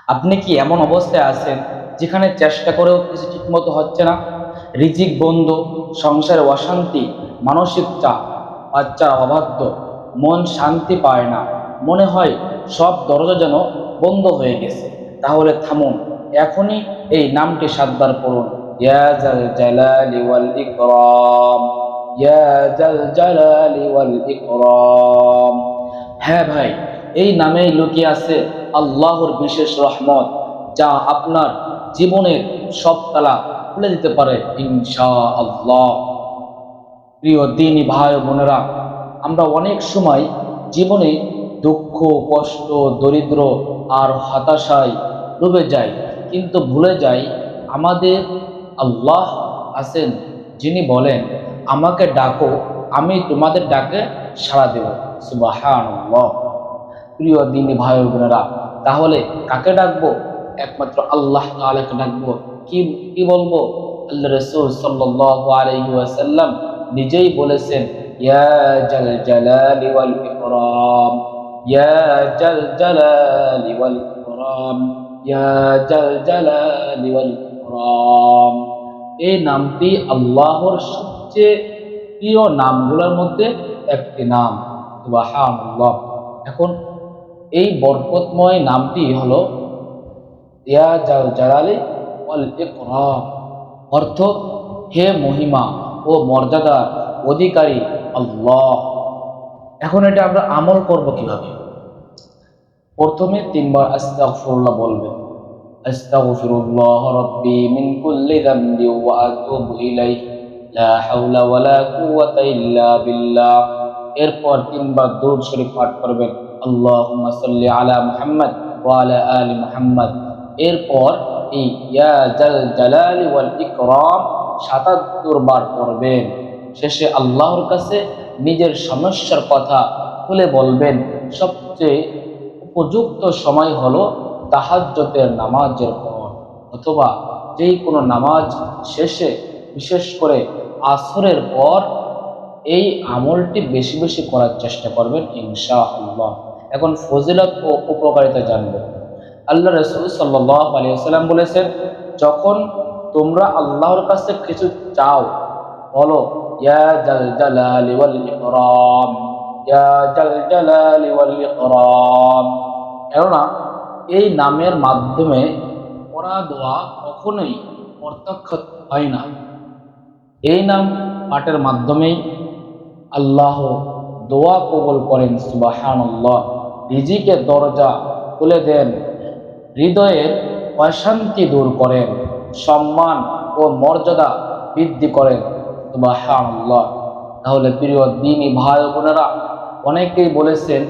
আপনি কি এমন অবস্থায় আছেন যেখানে চেষ্টা করেও কিছু ঠিকমতো হচ্ছে না? রিজিক বন্ধ, সংসারে অশান্তি, মানসিক চাপ, বাচ্চার অবাধ্য, মন শান্তি পায় না, মনে হয় সব দরজা যেন বন্ধ হয়ে গেছে। তাহলে থামুন, এখনই এই নামটি 7 বার পড়ুন। ইয়া জাল জালালি ওয়াল ইকরাম, ইয়া জাল জালালি ওয়াল ইকরাম। হ্যাঁ ভাই, এই নামেই লুকিয়ে আছে আল্লাহর বিশেষ রহমত, যা আপনার জীবনের সব তালা খুলে দিতে পারে ইনশাআল্লাহ। প্রিয় দিনী ভাই ও বোনেরা, আমরা অনেক সময় জীবনে দুঃখ, কষ্ট, দরিদ্র আর হতাশায় ডুবে যাই, কিন্তু ভুলে যাই আমাদের আল্লাহ আছেন, যিনি বলেন, আমাকে ডাকো, আমি তোমাদের ডাকে সাড়া দেব। সুবহানাল্লাহ। প্রিয় দিনী ভাই ও বোনেরা, তাহলে কাকে ডাকবো? একমাত্র আল্লাহ তাআলাকে ডাকবো। কি কি বলবো? আল্লাহ রাসূল সাল্লাল্লাহু আলাইহি ওয়াসাল্লাম নিজেই বলেছেন, ইয়া জাল জালালি ওয়াল ইকরাম, ইয়া জাল জালালি ওয়াল ইকরাম, ইয়া জাল জালালি ওয়াল ইকরাম। এই নামটি আল্লাহর সবচেয়ে প্রিয় নামগুলোর মধ্যে একটি নাম। সুবহানাল্লাহ। এখন এই বরকতময় নামটি হলো ইয়া জাল জালালি ওয়াল ইকরাম, অর্থ হে মহিমা ও মর্যাদার অধিকারী আল্লাহ। এখন এটা আমরা আমল করব কিভাবে? প্রথমে 3 বার আস্তাগফিরুল্লাহ বলবেন। আস্তাগফিরুল্লাহ রাব্বি মিন কুল্লি যামবি ওয়া আতুবু ইলাইহি লা হাওলা ওয়ালা কুওয়াতা ইল্লা বিল্লাহ। এরপর 3 বার দুরূদ শরীফ পাঠ করবেন, আল্লাহুম্মা সাল্লি আলা মুহাম্মদ ওয়া আলা আলি মুহাম্মদ। এরপর এই ইয়া জাল জালালি ওয়াল ইকরাম 77 বার পড়বেন। শেষে আল্লাহর কাছে নিজের সমস্যার কথা খুলে বলবেন। সবচেয়ে উপযুক্ত সময় হলো তাহাজ্জুদের নামাজের পর, অথবা যেই কোনো নামাজ শেষে, বিশেষ করে আসরের পর এই আমলটি বেশি বেশি করার চেষ্টা করবেন ইনশাআল্লাহ। এখন ফজিলত ও উপকারিতা জানব। আল্লাহ রাসূল সাল্লাল্লাহু আলাইহি ওয়াসাল্লাম বলেছেন, যখন তোমরা আল্লাহর কাছে কিছু চাও, বলো ইয়া জাল জালালি ওয়াল ইকরাম, ইয়া জাল জালালি ওয়াল ইকরাম। কেননা এই নামের মাধ্যমে পড়া দোয়া কখনোই প্রত্যাখ্যাত হয় না। এই নাম পাঠের মাধ্যমেই আল্লাহ দোয়া কবুল করেন। সুবহানাল্লাহ। রিজিকের দরজা খুলে দেন, হৃদয়ের অশান্তি দূর করেন, সম্মান ও মর্যাদা বৃদ্ধি করেন। সুবহানাল্লাহ। তাহলে প্রিয় দ্বীনি ভাই ও বোনেরা, অনেকেই বলেছেন,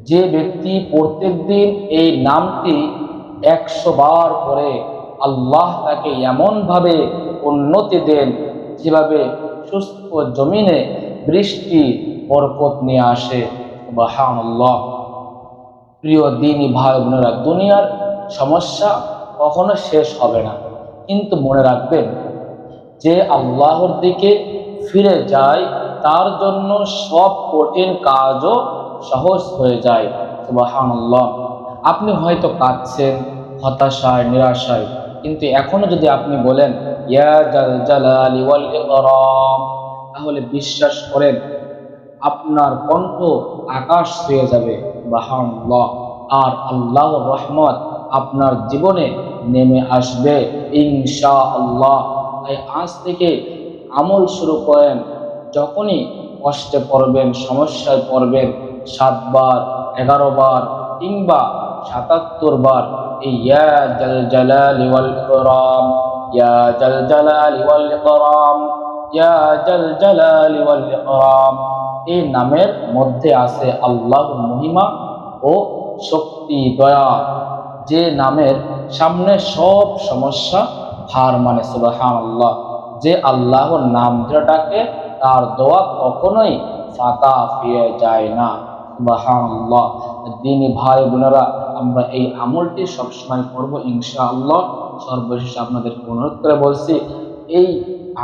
যে ব্যক্তি প্রত্যেকদিন এই নামটি 100 বার করে, আল্লাহ তাকে এমনভাবে উন্নতি দেন যেভাবে সুস্থ জমিনে বৃষ্টি বরকত নিয়ে আসে। সুবহানাল্লাহ। প্রিয় দ্বীনি ভাই বোনেরা, দুনিয়ার সমস্যা কখনো শেষ হবে না, কিন্তু মনে রাখবেন, যে আল্লাহর দিকে ফিরে যায় তার জন্য সব কঠিন কাজও সহজ হয়ে যায়। সুবহানাল্লাহ। আপনি হয়তো কাঁদছেন হতাশায়, নিরাশায়, কিন্তু এখনো যদি আপনি বলেন ইয়া জাল জালালি ওয়াল ইকরাম, তাহলে বিশ্বাস করেন আপনার কণ্ঠ আকাশ ছুঁয়ে যাবে। সুবহানাল্লাহ। আর আল্লাহর রহমত আপনার জীবনে নেমে আসবে ইনশাআল্লাহ। তাই আজ থেকে আমল শুরু করেন। যখনই কষ্টে পড়বেন, সমস্যায় পড়বেন, 7 বার, 11 বার কিংবা 77 বার এই ইয়া জাল জালালি ওয়াল ইকরাম, ইয়া জাল জালালি ওয়াল ইকরাম, ইয়া জাল জালালি ওয়াল ইকরাম, এই নামের মধ্যে আছে আল্লাহর মহিমা ও শক্তি, দয়া, যে নামের সামনে সব সমস্যা হার মানে। সুবহানাল্লাহ। যে আল্লাহর নাম ধরে ডাকে তার দোয়া কখনোই ফাঁকা ফিরে যায় না। সুবহানাল্লাহ। দ্বীনি ভাই বোনেরা, আমরা এই আমলটি সবসময় করব ইনশাআল্লাহ। সর্বশেষ আপনাদেরকে অনুরোধ করে বলছি, এই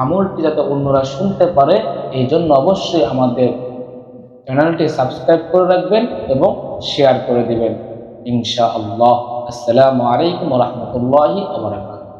আমলটি যাতে অন্যরা শুনতে পারে, এই জন্য অবশ্যই আমাদের চ্যানেলটি সাবস্ক্রাইব করে রাখবেন এবং শেয়ার করে দিবেন ইনশাআল্লাহ। আসসালামু আলাইকুম ওয়া রাহমাতুল্লাহি ওয়া বারাকাতুহু।